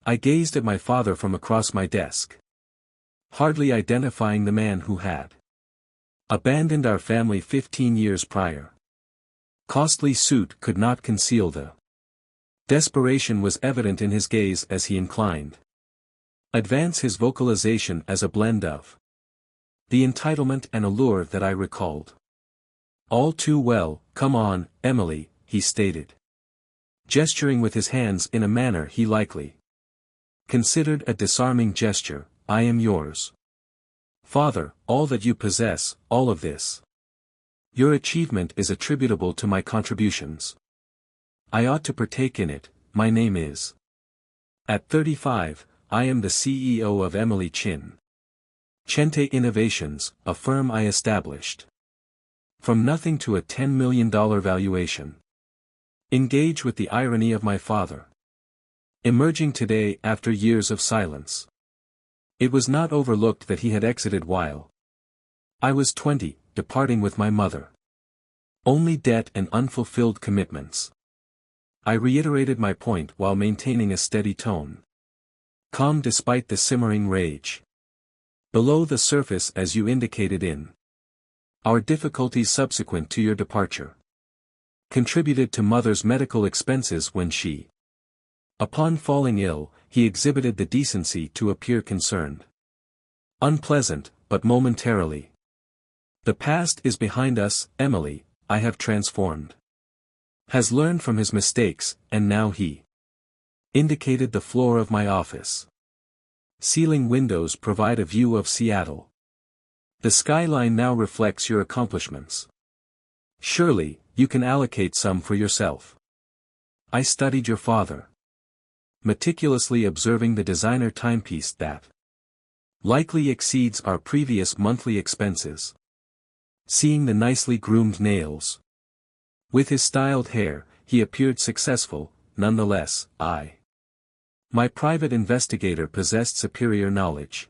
I gazed at my father from across my desk, hardly identifying the man who had abandoned our family 15 years prior. Costly suit could not conceal the desperation was evident in his gaze as he inclined. Advance his vocalization as a blend of the entitlement and allure that I recalled. All too well, come on, Emily, he stated, gesturing with his hands in a manner he likely considered a disarming gesture. I am yours. Father, all that you possess, all of this. Your achievement is attributable to my contributions. I ought to partake in it. My name is. At 35, I am the CEO of Emily Chente Innovations, a firm I established from nothing to a $10 million valuation. Engage with the irony of my father. Emerging today after years of silence. It was not overlooked that he had exited while I was 20, departing with my mother. Only debt and unfulfilled commitments. I reiterated my point while maintaining a steady tone. Calm despite the simmering rage. Below the surface, as you indicated in our difficulties subsequent to your departure, contributed to mother's medical expenses when she. Upon falling ill, he exhibited the decency to appear concerned. Unpleasant, but momentarily. The past is behind us, Emily, I have transformed. Has learned from his mistakes, and now he indicated the floor of my office. Ceiling windows provide a view of Seattle. The skyline now reflects your accomplishments. Surely, you can allocate some for yourself. I studied your father, meticulously observing the designer timepiece that likely exceeds our previous monthly expenses. Seeing the nicely groomed nails. With his styled hair, he appeared successful. Nonetheless, my private investigator possessed superior knowledge.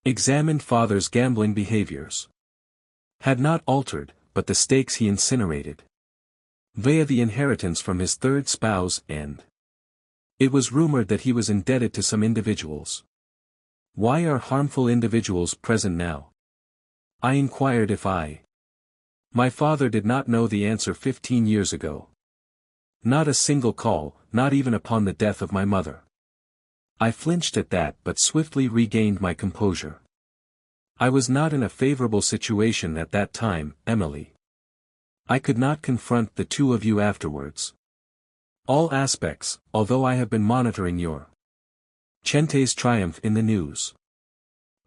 Examined father's gambling behaviors. Had not altered, but the stakes he incinerated. Via the inheritance from his third spouse, and it was rumored that he was indebted to some individuals. Why are harmful individuals present now? I inquired if my father did not know the answer 15 years ago. Not a single call, not even upon the death of my mother. I flinched at that but swiftly regained my composure. I was not in a favorable situation at that time, Emily. I could not confront the two of you afterwards. All aspects, although I have been monitoring your Chente's triumph in the news.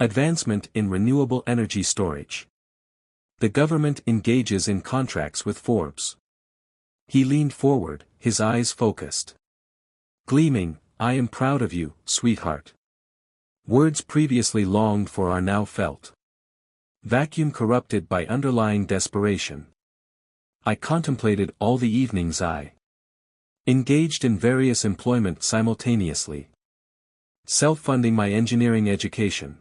Advancement in renewable energy storage. The government engages in contracts with Forbes. He leaned forward, his eyes focused. Gleaming, I am proud of you, sweetheart. Words previously longed for are now felt. Vacuum corrupted by underlying desperation. I contemplated all the evenings I engaged in various employment simultaneously. Self-funding my engineering education.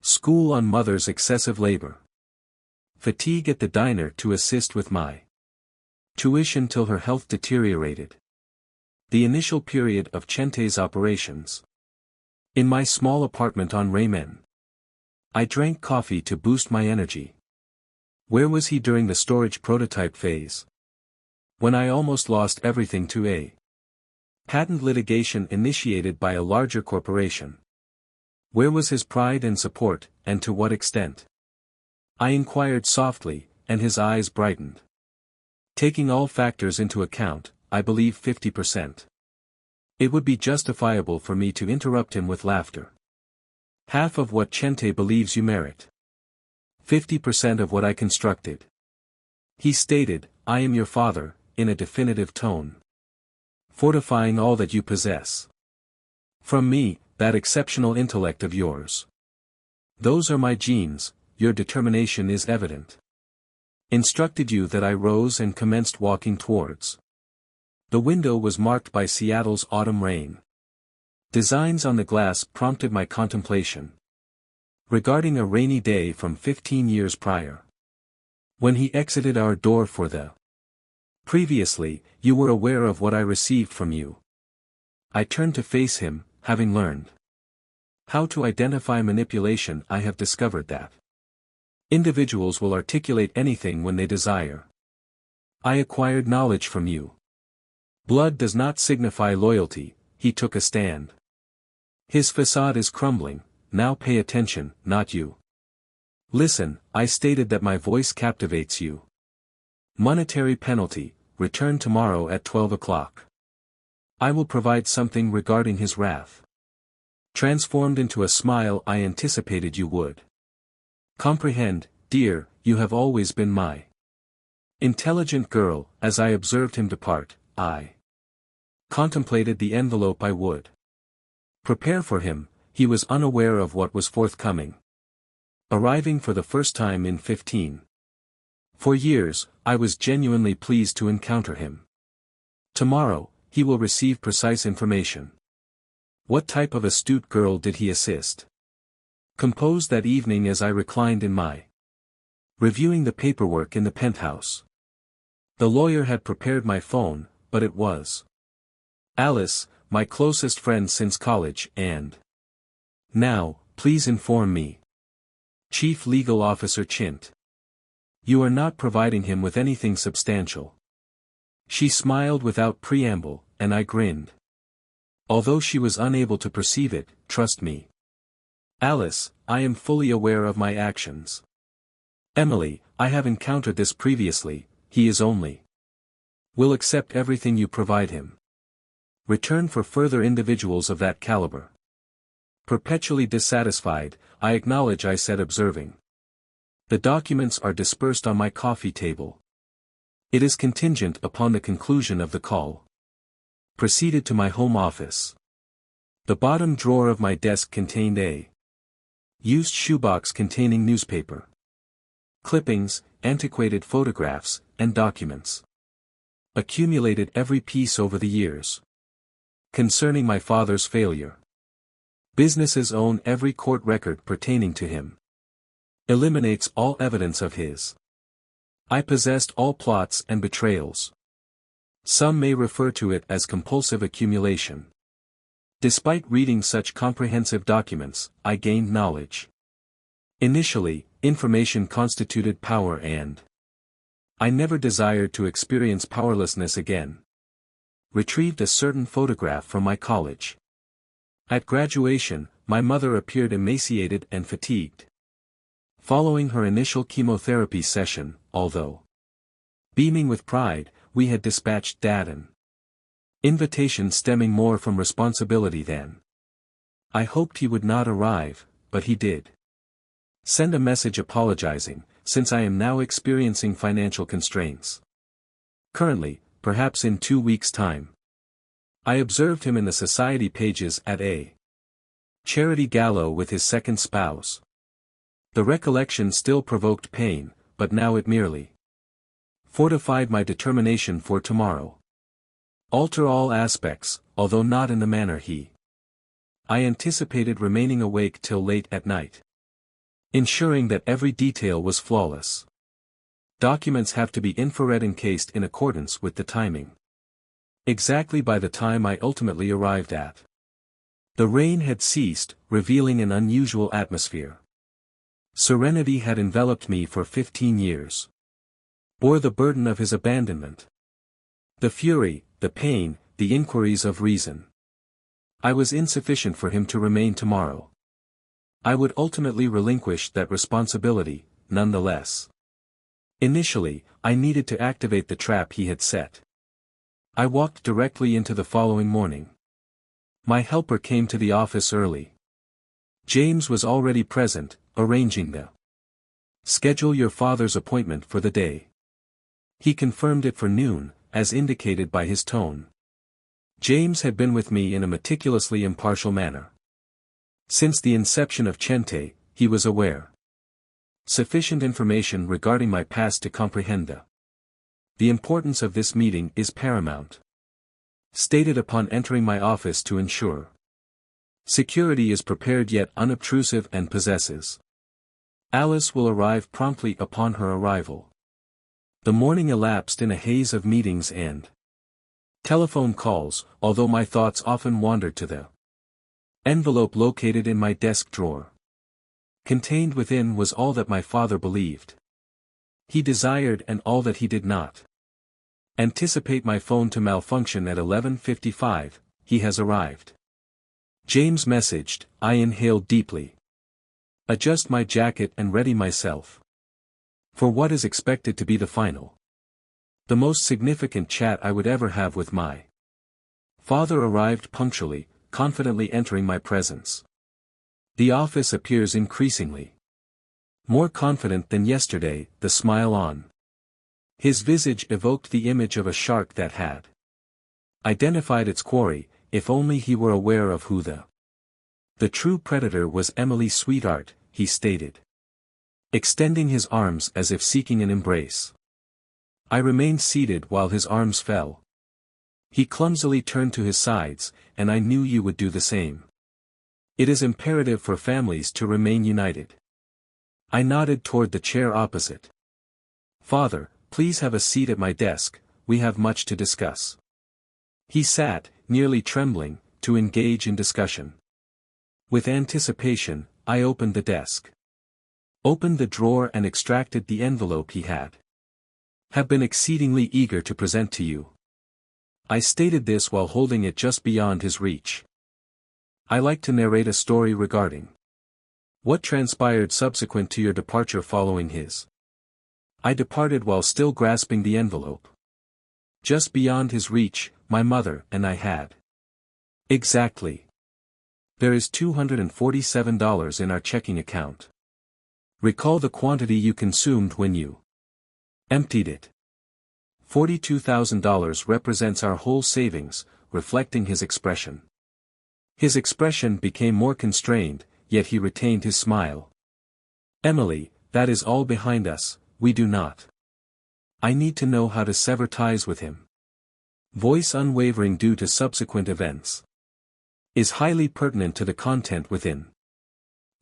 School on mother's excessive labor. Fatigue at the diner to assist with my tuition till her health deteriorated. The initial period of Chente's operations. In my small apartment on Ramen. I drank coffee to boost my energy. Where was he during the storage prototype phase? When I almost lost everything to a patent litigation initiated by a larger corporation. Where was his pride and support, and to what extent? I inquired softly, and his eyes brightened. Taking all factors into account, I believe 50%. It would be justifiable for me to interrupt him with laughter. Half of what Chente believes you merit. 50% of what I constructed. He stated, I am your father, in a definitive tone. Fortifying all that you possess. From me, that exceptional intellect of yours. Those are my genes, your determination is evident. Instructed you that I rose and commenced walking towards. The window was marked by Seattle's autumn rain. Designs on the glass prompted my contemplation. Regarding a rainy day from 15 years prior. When he exited our door for the. Previously, you were aware of what I received from you. I turned to face him, having learned how to identify manipulation. I have discovered that individuals will articulate anything when they desire. I acquired knowledge from you. Blood does not signify loyalty. He took a stand. His facade is crumbling. Now pay attention, not you. Listen, I stated that my voice captivates you. Monetary penalty, return tomorrow at 12 o'clock. I will provide something regarding his wrath. Transformed into a smile. I anticipated you would. Comprehend, dear, you have always been my intelligent girl. As I observed him depart, I contemplated the envelope I would prepare for him. He was unaware of what was forthcoming. Arriving for the first time in 15. For years, I was genuinely pleased to encounter him. Tomorrow, he will receive precise information. What type of astute girl did he assist? Composed that evening as I reclined in my reviewing the paperwork in the penthouse. The lawyer had prepared my phone, but it was Alice, my closest friend since college, and now, please inform me. Chief Legal Officer Chint. You are not providing him with anything substantial. She smiled without preamble, and I grinned. Although she was unable to perceive it, trust me. Alice, I am fully aware of my actions. Emily, I have encountered this previously. He is only will accept everything you provide him. Return for further individuals of that caliber. Perpetually dissatisfied, I acknowledge, I said, observing. The documents are dispersed on my coffee table. It is contingent upon the conclusion of the call. Proceeded to my home office. The bottom drawer of my desk contained a used shoebox containing newspaper clippings, antiquated photographs, and documents. Accumulated every piece over the years. Concerning my father's failure. Businesses own every court record pertaining to him. Eliminates all evidence of his. I possessed all plots and betrayals. Some may refer to it as compulsive accumulation. Despite reading such comprehensive documents, I gained knowledge. Initially, information constituted power, and I never desired to experience powerlessness again. Retrieved a certain photograph from my college. At graduation, my mother appeared emaciated and fatigued. Following her initial chemotherapy session, although beaming with pride, we had dispatched Dad an invitation stemming more from responsibility than I hoped he would not arrive, but he did. Send a message apologizing, since I am now experiencing financial constraints. Currently, perhaps in 2 weeks' time. I observed him in the society pages at a charity gala with his second spouse. The recollection still provoked pain, but now it merely fortified my determination for tomorrow. Alter all aspects, although not in the manner I anticipated, remaining awake till late at night. Ensuring that every detail was flawless. Documents have to be infrared encased in accordance with the timing. Exactly by the time I ultimately arrived at. The rain had ceased, revealing an unusual atmosphere. Serenity had enveloped me for 15 years. Bore the burden of his abandonment. The fury, the pain, the inquiries of reason. I was insufficient for him to remain tomorrow. I would ultimately relinquish that responsibility, nonetheless. Initially, I needed to activate the trap he had set. I walked directly into the following morning. My helper came to the office early. James was already present, arranging the schedule your father's appointment for the day. He confirmed it for noon, as indicated by his tone. James had been with me in a meticulously impartial manner. Since the inception of Chente, he was aware. Sufficient information regarding my past to comprehend the importance of this meeting is paramount. Stated upon entering my office to ensure security is prepared yet unobtrusive and possesses. Alice will arrive promptly upon her arrival. The morning elapsed in a haze of meetings and Telephone calls, although my thoughts often wandered to the envelope located in my desk drawer. Contained within was all that my father believed he desired and all that he did not anticipate my phone to malfunction at 11:55, he has arrived. James messaged, I inhaled deeply. Adjust my jacket and ready myself for what is expected to be the final, the most significant chat I would ever have with my father. Arrived punctually, confidently entering my presence. The office appears increasingly more confident than yesterday, the smile on his visage evoked the image of a shark that had identified its quarry, if only he were aware of who the true predator was. Emily sweetheart, he stated, extending his arms as if seeking an embrace. I remained seated while his arms fell. He clumsily turned to his sides, and I knew you would do the same. It is imperative for families to remain united. I nodded toward the chair opposite. Father, please have a seat at my desk, we have much to discuss. He sat, nearly trembling, to engage in discussion. With anticipation, I opened the desk. Opened the drawer and extracted the envelope he have been exceedingly eager to present to you. I stated this while holding it just beyond his reach. I like to narrate a story regarding what transpired subsequent to your departure following his. I departed while still grasping the envelope. Just beyond his reach, my mother and I had. Exactly. There is $247 in our checking account. Recall the quantity you consumed when you emptied it. $42,000 represents our whole savings, reflecting his expression. His expression became more constrained, yet he retained his smile. Emily, that is all behind us, we do not. I need to know how to sever ties with him. Voice unwavering due to subsequent events. Is highly pertinent to the content within.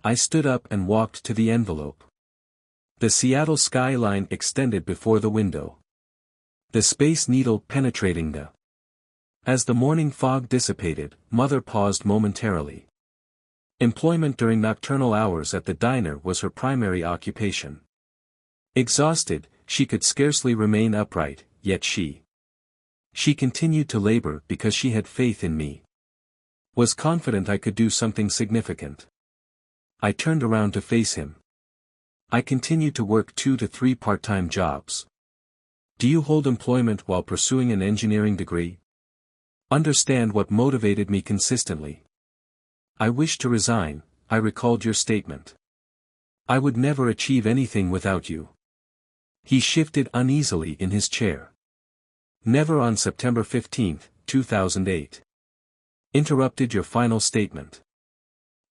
I stood up and walked to the envelope. The Seattle skyline extended before the window. The Space Needle penetrating the. As the morning fog dissipated, Mother paused momentarily. Employment during nocturnal hours at the diner was her primary occupation. Exhausted, she could scarcely remain upright, yet she continued to labor because she had faith in me. Was confident I could do something significant. I turned around to face him. I continued to work 2 to 3 part-time jobs. Do you hold employment while pursuing an engineering degree? Understand what motivated me consistently. I wish to resign, I recalled your statement. I would never achieve anything without you. He shifted uneasily in his chair. Never on September 15, 2008. Interrupted your final statement.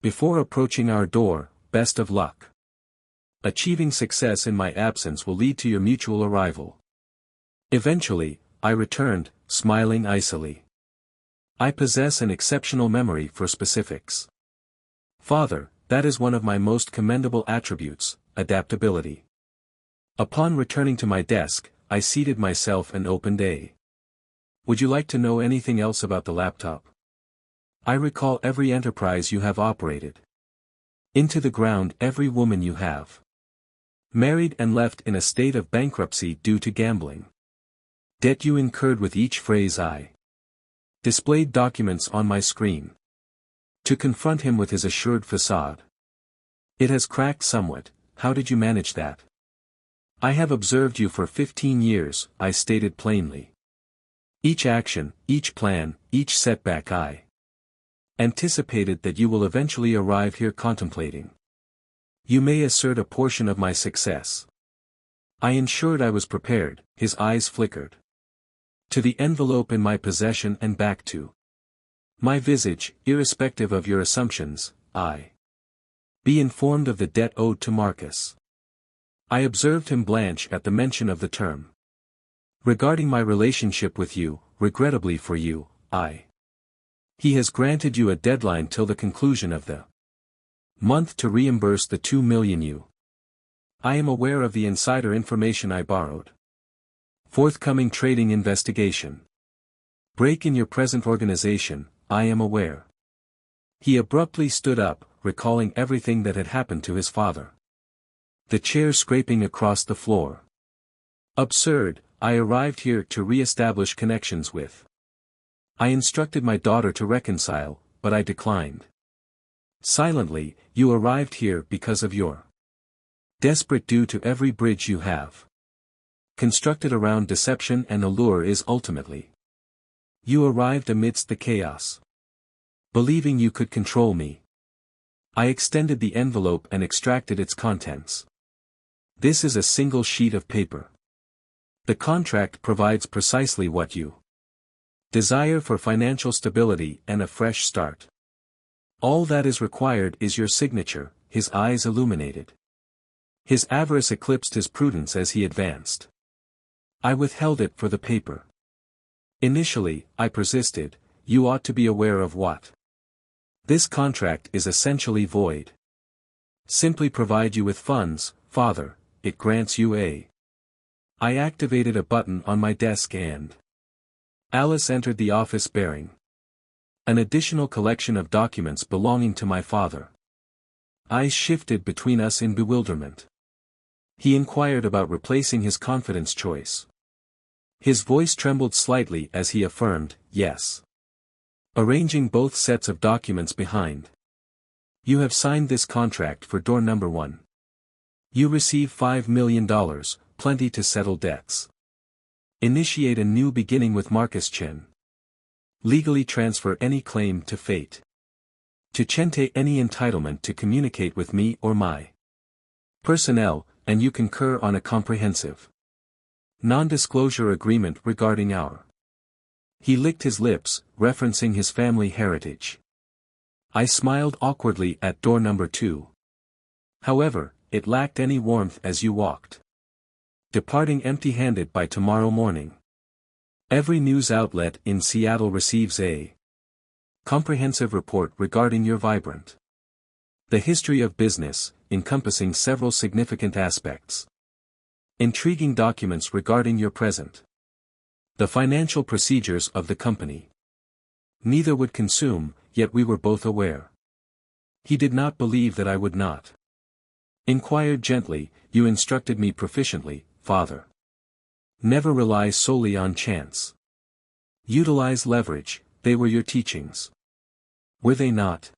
Before approaching our door, best of luck. Achieving success in my absence will lead to your mutual arrival. Eventually, I returned, smiling icily. I possess an exceptional memory for specifics. Father, that is one of my most commendable attributes, adaptability. Upon returning to my desk, I seated myself and opened a. Would you like to know anything else about the laptop? I recall every enterprise you have operated. Into the ground every woman you have married and left in a state of bankruptcy due to gambling. Debt you incurred with each phrase I displayed documents on my screen. To confront him with his assured facade. It has cracked somewhat, how did you manage that? I have observed you for 15 years, I stated plainly. Each action, each plan, each setback I anticipated that you will eventually arrive here contemplating. You may assert a portion of my success. I ensured I was prepared, his eyes flickered. To the envelope in my possession and back to my visage, irrespective of your assumptions, I be informed of the debt owed to Marcus. I observed him blanch at the mention of the term. Regarding my relationship with you, regrettably for you, he has granted you a deadline till the conclusion of the month to reimburse the $2 million you. I am aware of the insider information I borrowed. Forthcoming trading investigation. Break in your present organization, I am aware. He abruptly stood up, recalling everything that had happened to his father. The chair scraping across the floor. Absurd, I arrived here to re-establish connections with. I instructed my daughter to reconcile, but I declined. Silently, you arrived here because of your. Desperate due to every bridge you have. Constructed around deception and allure is ultimately. You arrived amidst the chaos. Believing you could control me. I extended the envelope and extracted its contents. This is a single sheet of paper. The contract provides precisely what you desire for financial stability and a fresh start. All that is required is your signature. His eyes illuminated. His avarice eclipsed his prudence as he advanced. I withheld it for the paper. Initially, I persisted, you ought to be aware of what. This contract is essentially void. Simply provide you with funds, Father, it grants you a. I activated a button on my desk and. Alice entered the office bearing an additional collection of documents belonging to my father. Eyes shifted between us in bewilderment. He inquired about replacing his confidence choice. His voice trembled slightly as he affirmed, yes. Arranging both sets of documents behind. You have signed this contract for door number 1. You receive $5 million, plenty to settle debts. Initiate a new beginning with Marcus Chen. Legally transfer any claim to fate. To Chente any entitlement to communicate with me or my personnel, and you concur on a comprehensive non-disclosure agreement regarding our. He licked his lips, referencing his family heritage. I smiled awkwardly at door number 2. However, it lacked any warmth as you walked. Departing empty-handed by tomorrow morning. Every news outlet in Seattle receives a comprehensive report regarding your vibrant. The history of business, encompassing several significant aspects. Intriguing documents regarding your present. The financial procedures of the company. Neither would consume, yet we were both aware. He did not believe that I would not. Inquired gently, you instructed me proficiently, Father. Never rely solely on chance. Utilize leverage, they were your teachings. Were they not?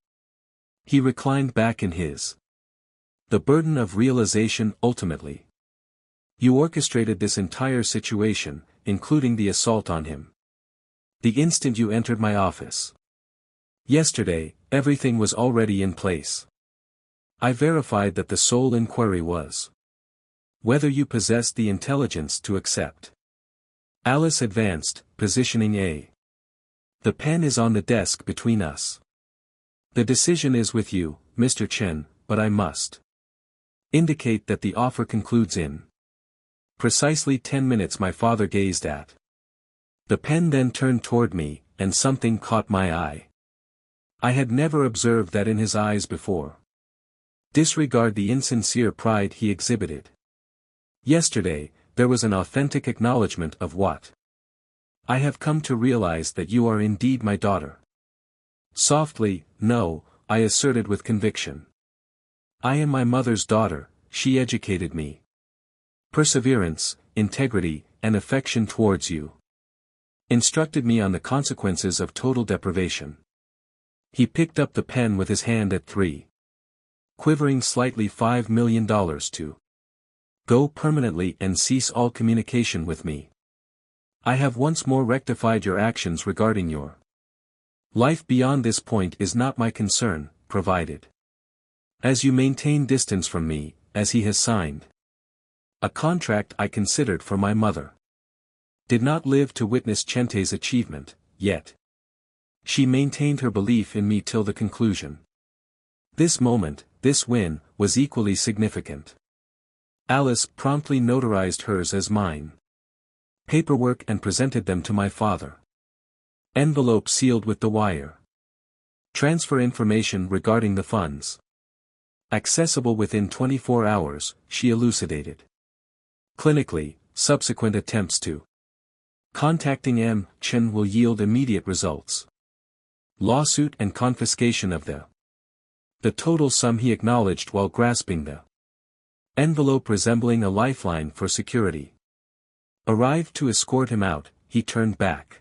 He reclined back in his. The burden of realization ultimately. You orchestrated this entire situation, including the assault on him. The instant you entered my office. Yesterday, everything was already in place. I verified that the sole inquiry was whether you possessed the intelligence to accept. Alice advanced, positioning a. The pen is on the desk between us. The decision is with you, Mr. Chen, but I must indicate that the offer concludes in precisely 10 minutes. My father gazed at the pen, then turned toward me, and something caught my eye. I had never observed that in his eyes before. Disregard the insincere pride he exhibited. Yesterday, there was an authentic acknowledgement of what I have come to realize, that you are indeed my daughter. Softly, no, I asserted with conviction. I am my mother's daughter, she educated me. Perseverance, integrity, and affection towards you. Instructed me on the consequences of total deprivation. He picked up the pen with his hand at 3. Quivering slightly. $5 million to go permanently and cease all communication with me. I have once more rectified your actions regarding your life. Beyond this point is not my concern, provided as you maintain distance from me, as he has signed a contract I considered for my mother. Did not live to witness Chente's achievement, yet she maintained her belief in me till the conclusion. This moment, this win, was equally significant. Alice promptly notarized hers as mine. Paperwork and presented them to my father. Envelope sealed with the wire. Transfer information regarding the funds. Accessible within 24 hours, she elucidated. Clinically, subsequent attempts to Contacting M. Chen will yield immediate results. Lawsuit and confiscation of the total sum he acknowledged while grasping the envelope resembling a lifeline for security. Arrived to escort him out, he turned back.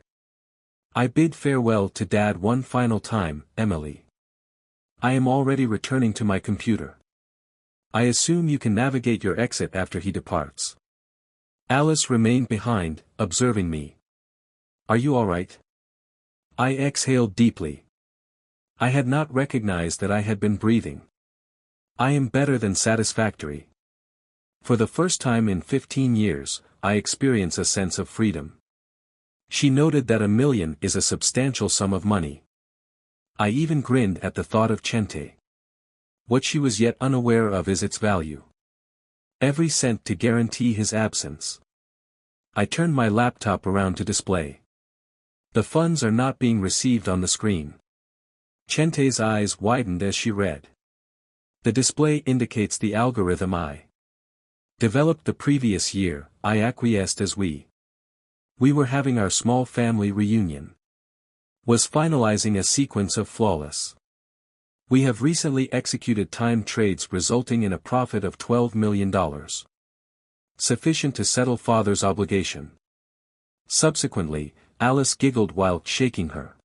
I bid farewell to Dad one final time, Emily. I am already returning to my computer. I assume you can navigate your exit after he departs. Alice remained behind, observing me. Are you alright? I exhaled deeply. I had not recognized that I had been breathing. I am better than satisfactory. For the first time in 15 years, I experience a sense of freedom. She noted that $1 million is a substantial sum of money. I even grinned at the thought of Chente. What she was yet unaware of is its value. Every cent to guarantee his absence. I turned my laptop around to display. The funds are not being received on the screen. Chente's eyes widened as she read. The display indicates the algorithm I developed the previous year. I acquiesced as we were having our small family reunion. Was finalizing a sequence of flawless. We have recently executed time trades resulting in a profit of $12 million. Sufficient to settle father's obligation. Subsequently, Alice giggled while shaking her.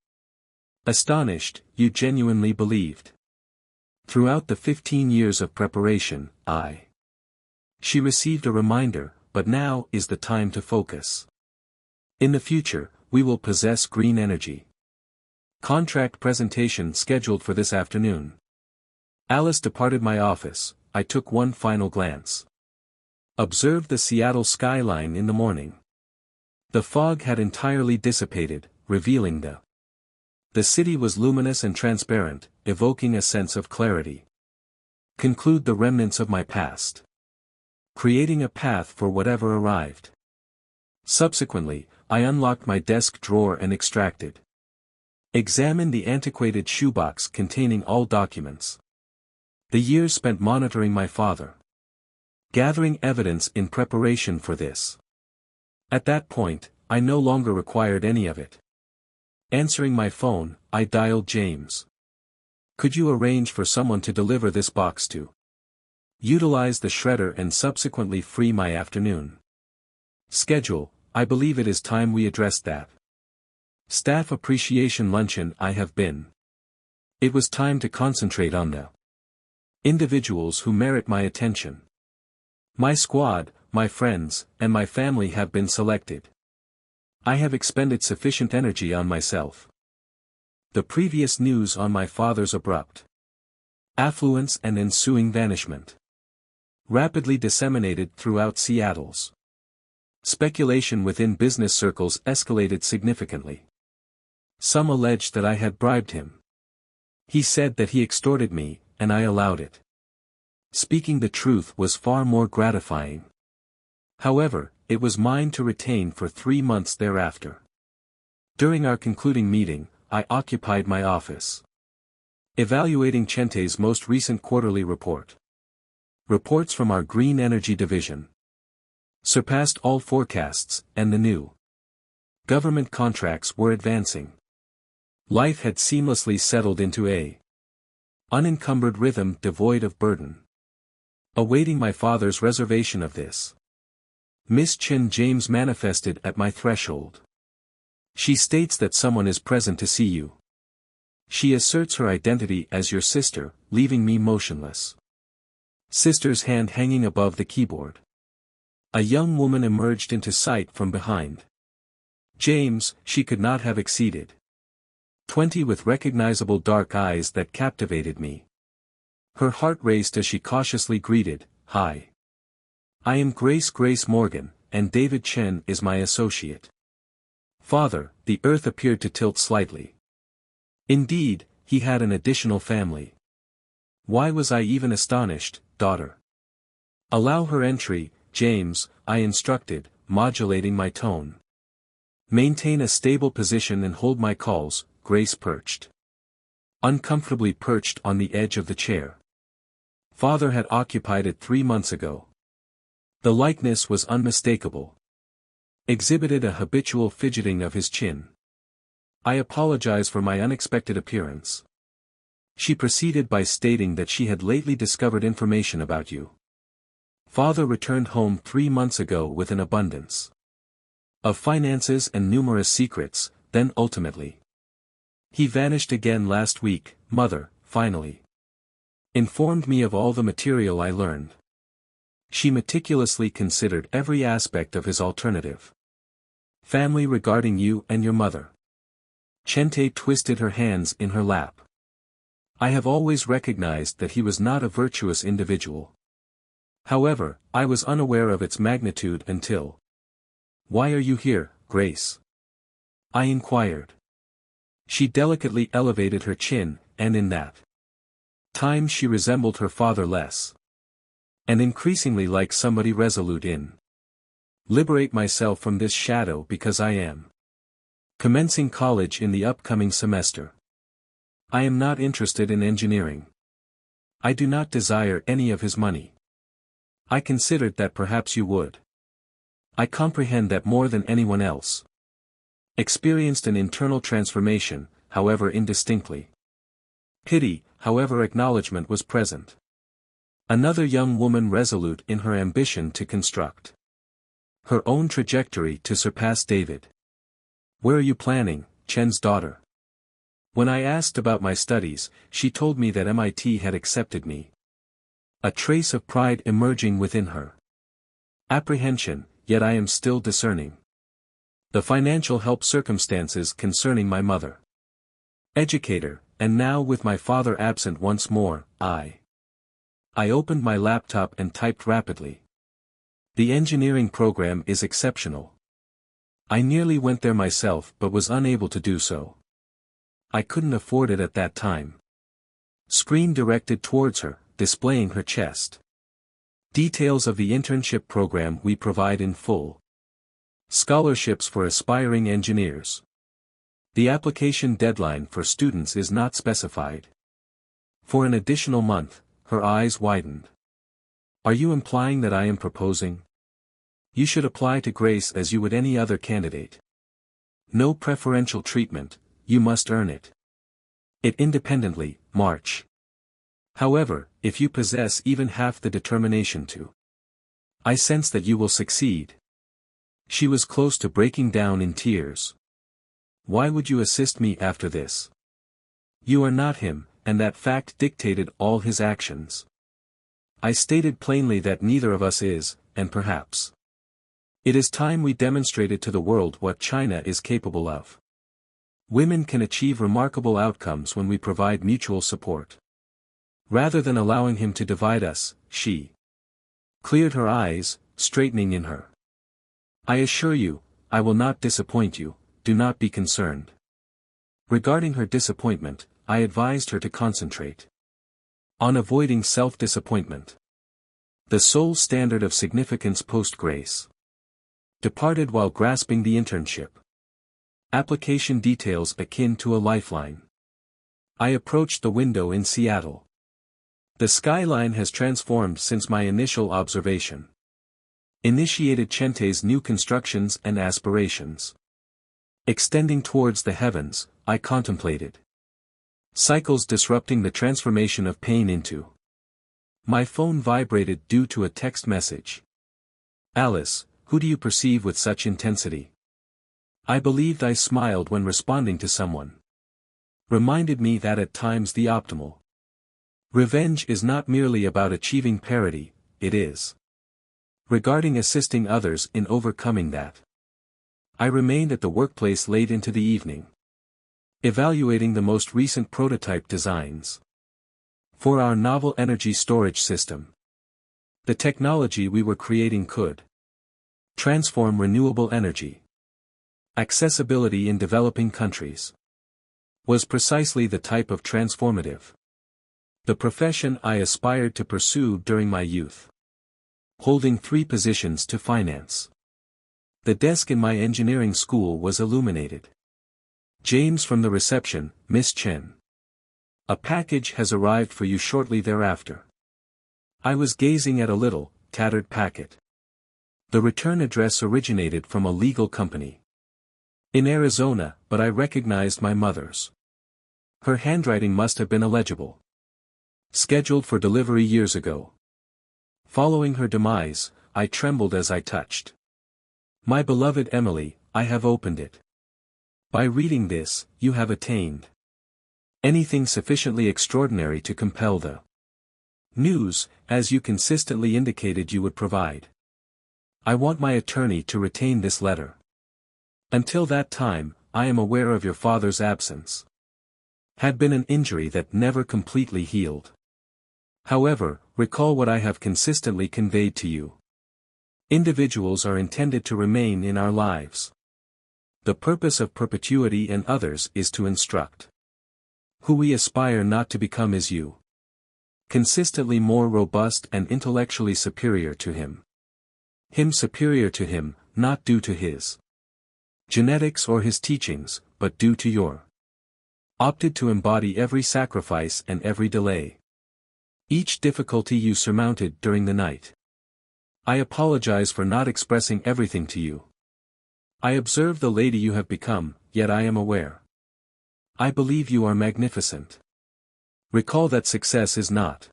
Astonished, you genuinely believed. Throughout the 15 years of preparation, She received a reminder, but now is the time to focus. In the future, we will possess green energy. Contract presentation scheduled for this afternoon. Alice departed my office. I took one final glance. Observed the Seattle skyline in the morning. The fog had entirely dissipated, revealing the city was luminous and transparent, evoking a sense of clarity. Conclude the remnants of my past. Creating a path for whatever arrived. Subsequently, I unlocked my desk drawer and extracted. Examined the antiquated shoebox containing all documents. The years spent monitoring my father. Gathering evidence in preparation for this. At that point, I no longer required any of it. Answering my phone, I dialed James. Could you arrange for someone to deliver this box to? Utilize the shredder and subsequently free my afternoon. Schedule, I believe it is time we addressed that. Staff appreciation luncheon. I have been. It was time to concentrate on the individuals who merit my attention. My squad, my friends, and my family have been selected. I have expended sufficient energy on myself. The previous news on my father's abrupt affluence and ensuing vanishment. Rapidly disseminated throughout Seattle's. Speculation within business circles escalated significantly. Some alleged that I had bribed him. He said that he extorted me, and I allowed it. Speaking the truth was far more gratifying. However, it was mine to retain for 3 months thereafter. During our concluding meeting, I occupied my office. Evaluating Chente's most recent quarterly report. Reports from our green energy division surpassed all forecasts, and the new government contracts were advancing. Life had seamlessly settled into a unencumbered rhythm devoid of burden. Awaiting my father's reservation of this. Miss Chen. James manifested at my threshold. She states that someone is present to see you. She asserts her identity as your sister, leaving me motionless. Sister's hand hanging above the keyboard. A young woman emerged into sight from behind. James, she could not have exceeded 20 with recognizable dark eyes that captivated me. Her heart raced as she cautiously greeted, "Hi. I am Grace Morgan, and David Chen is my associate." Father, the earth appeared to tilt slightly. Indeed, he had an additional family. Why was I even astonished, daughter? Allow her entry, James, I instructed, modulating my tone. Maintain a stable position and hold my calls. Grace perched uncomfortably perched on the edge of the chair. Father had occupied it 3 months ago. The likeness was unmistakable. exhibited a habitual fidgeting of his chin. I apologize for my unexpected appearance. She proceeded by stating that she had lately discovered information about you. Father returned home 3 months ago with an abundance of finances and numerous secrets, then ultimately he vanished again last week. Mother, finally, informed me of all the material I learned. She meticulously considered every aspect of his alternative family regarding you and your mother. Chente twisted her hands in her lap. I have always recognized that he was not a virtuous individual. However, I was unaware of its magnitude until— Why are you here, Grace? I inquired. She delicately elevated her chin, and in that time she resembled her father less and increasingly like somebody resolute in liberate myself from this shadow because I am commencing college in the upcoming semester. I am not interested in engineering. I do not desire any of his money. I considered that perhaps you would. I comprehend that more than anyone else. Experienced an internal transformation, however indistinctly. Pity, however acknowledgement was present. Another young woman resolute in her ambition to construct her own trajectory to surpass David. Where are you planning, Chen's daughter? When I asked about my studies, she told me that MIT had accepted me. A trace of pride emerging within her. Apprehension, yet I am still discerning the financial help circumstances concerning my mother. Educator, and now with my father absent once more, I opened my laptop and typed rapidly. The engineering program is exceptional. I nearly went there myself but was unable to do so. I couldn't afford it at that time. Screen directed towards her, displaying her chest. Details of the internship program we provide in full. Scholarships for aspiring engineers. The application deadline for students is not specified. For an additional month, her eyes widened. Are you implying that I am proposing? You should apply to Grace as you would any other candidate. No preferential treatment, you must earn it. It independently, March. However, if you possess even half the determination to, I sense that you will succeed. She was close to breaking down in tears. Why would you assist me after this? You are not him, and that fact dictated all his actions. I stated plainly that neither of us is, and perhaps it is time we demonstrated to the world what China is capable of. Women can achieve remarkable outcomes when we provide mutual support. Rather than allowing him to divide us, she cleared her eyes, straightening in her. I assure you, I will not disappoint you, do not be concerned. Regarding her disappointment, I advised her to concentrate on avoiding self-disappointment. The sole standard of significance post-grace. Departed while grasping the internship. Application details akin to a lifeline. I approached the window in Seattle. The skyline has transformed since my initial observation. Initiated Chente's new constructions and aspirations. Extending towards the heavens, I contemplated cycles disrupting the transformation of pain into. My phone vibrated due to a text message. Alice, who do you perceive with such intensity? I believed I smiled when responding to someone. Reminded me that at times the optimal revenge is not merely about achieving parity, it is regarding assisting others in overcoming that. I remained at the workplace late into the evening, evaluating the most recent prototype designs for our novel energy storage system. The technology we were creating could transform renewable energy. Accessibility in developing countries was precisely the type of transformative. The profession I aspired to pursue during my youth. Holding 3 positions to finance. The desk in my engineering school was illuminated. James from the reception, Miss Chen. A package has arrived for you shortly thereafter. I was gazing at a little, tattered packet. The return address originated from a legal company in Arizona, but I recognized my mother's. Her handwriting must have been illegible. Scheduled for delivery years ago. Following her demise, I trembled as I touched. My beloved Emily, I have opened it. By reading this, you have attained anything sufficiently extraordinary to compel the news, as you consistently indicated you would provide. I want my attorney to retain this letter. Until that time, I am aware of your father's absence. Had been an injury that never completely healed. However, recall what I have consistently conveyed to you. Individuals are intended to remain in our lives. The purpose of perpetuity in others is to instruct. Who we aspire not to become is you. Consistently more robust and intellectually superior to him. Him superior to him, not due to his genetics or his teachings, but due to your opted to embody every sacrifice and every delay. Each difficulty you surmounted during the night. I apologize for not expressing everything to you. I observe the lady you have become, yet I am aware. I believe you are magnificent. Recall that success is not.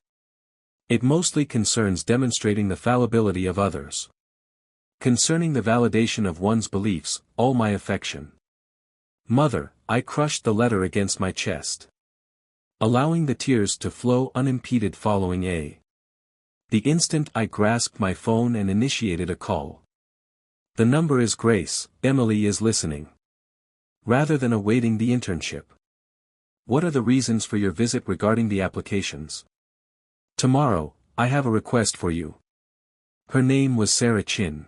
It mostly concerns demonstrating the fallibility of others. Concerning the validation of one's beliefs, all my affection. Mother, I crushed the letter against my chest. Allowing the tears to flow unimpeded following the instant I grasped my phone and initiated a call. The number is Grace, Emily is listening. Rather than awaiting the internship. What are the reasons for your visit regarding the applications? Tomorrow, I have a request for you. Her name was Sarah Chin.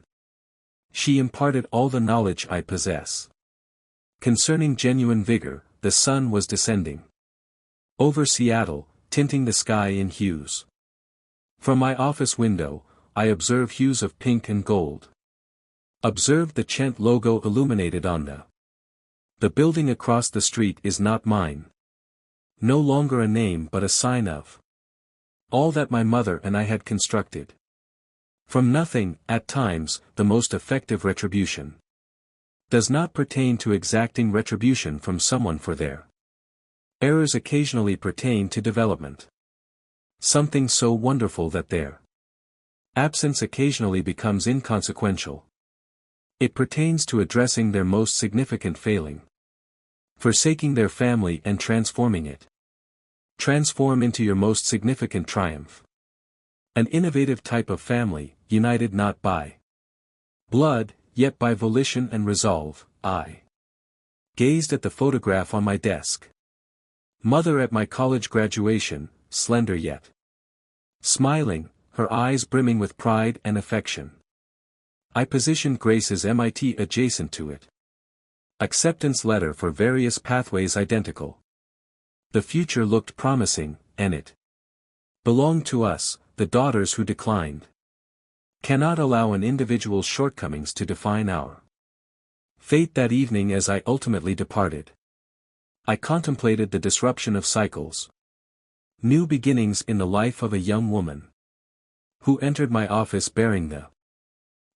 She imparted all the knowledge I possess. Concerning genuine vigor, the sun was descending over Seattle, tinting the sky in hues. From my office window, I observed hues of pink and gold. Observed the Chent logo illuminated on the building across the street is not mine. No longer a name but a sign of all that my mother and I had constructed. From nothing, at times, the most effective retribution does not pertain to exacting retribution from someone for their errors occasionally pertain to development. Something so wonderful that their absence occasionally becomes inconsequential. It pertains to addressing their most significant failing. Forsaking their family and transforming it. Transform into your most significant triumph. An innovative type of family, united not by blood, yet by volition and resolve. I gazed at the photograph on my desk. Mother at my college graduation, slender yet smiling, her eyes brimming with pride and affection. I positioned Grace's MIT adjacent to it. Acceptance letter for various pathways identical. The future looked promising, and it belonged to us, the daughters who declined. Cannot allow an individual's shortcomings to define our fate. That evening as I ultimately departed, I contemplated the disruption of cycles. New beginnings in the life of a young woman who entered my office bearing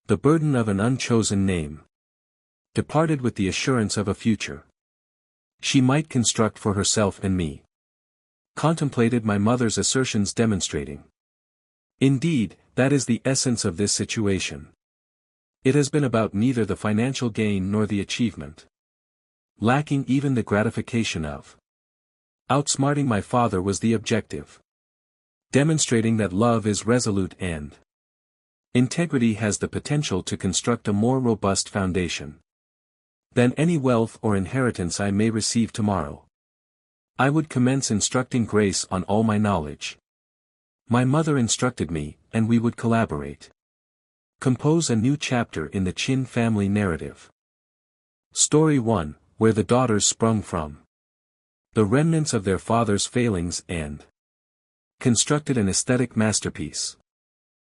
the burden of an unchosen name. Departed with the assurance of a future she might construct for herself and me. Contemplated my mother's assertions demonstrating. Indeed, that is the essence of this situation. It has been about neither the financial gain nor the achievement. Lacking even the gratification of outsmarting my father was the objective. Demonstrating that love is resolute and integrity has the potential to construct a more robust foundation than any wealth or inheritance I may receive tomorrow. I would commence instructing Grace on all my knowledge. My mother instructed me, and we would collaborate. Compose a new chapter in the Chin family narrative. Story 1, where the daughters sprung from the remnants of their father's failings and constructed an aesthetic masterpiece.